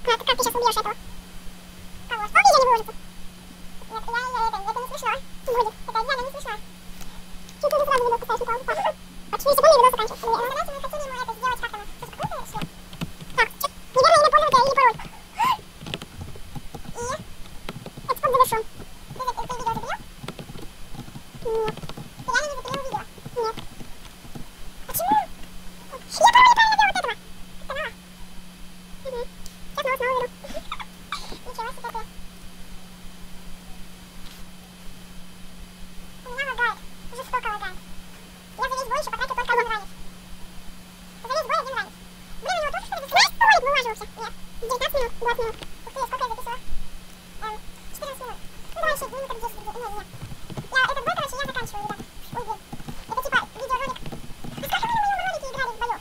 Как ты сейчас убьешь этого? Кого? Что видео не выложится? Нет, это не смешно. Будет. Это реально не смешно. Чего ты сразу видео поставишь, не помню. Вот 4 секунды видео заканчивается. Давайте мы хотели ему это сделать как-то. Слушай, какой это шлем? Так, неверно имя пользователя или пароль. И... Экспорт завершен. Ты видео запилил? Нет. Ты реально не запилил видео? Нет. Почему? Я пароль неправильно делаю вот этого. Как-то мало. Сейчас снова беру. Ничего себе ты. У меня лагает. Жестоко лагает. Я за весь бой еще потратил только один ранец. За весь бой один ранец. Блин, у него тоже что ли? Знаешь, ролик вылаживался? Нет. 19 минут, 20 минут. Ух ты, сколько я записала? 14 минут. Ну давай еще минуток 10. Нет, нет. Этот бой, короче, я заканчиваю, ребята. Ой, блин. Это типа видеоролик. А сколько мы на моем ролике играли в бою?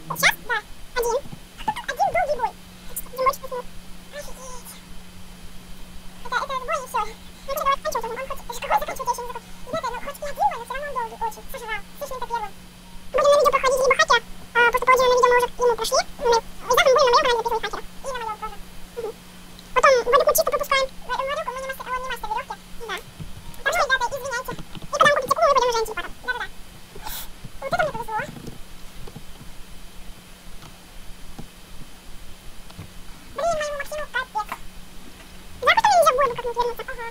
Вот сейчас? Да. Один. Один долгий бой. Один матч 5 минут. Офигеть. Это бой и все. Ну что, давай заканчивать уже. Он хоть... Какой заканчивать, я еще не закончил. Ребята, ну хоть и один бой, но все равно он долгий. Очень. Сожрал. Слышно, это первым. Будем на видео проходить либо хакера. После полуденного видео мы уже ему прошли. И завтра мы будем на моем канале записывать хакера. И на моем тоже. Потом Вадику чисто пропускаем. Вадику он не мастер веревки. Да. Так что, ребята, извиняйте. И потом купите куклу, мы пойдем уже потом. Да-да-да. Вот это мне повезло. Блин, моему Максиму капец. Запросто мне нельзя в бой, как не вернуться. Ага.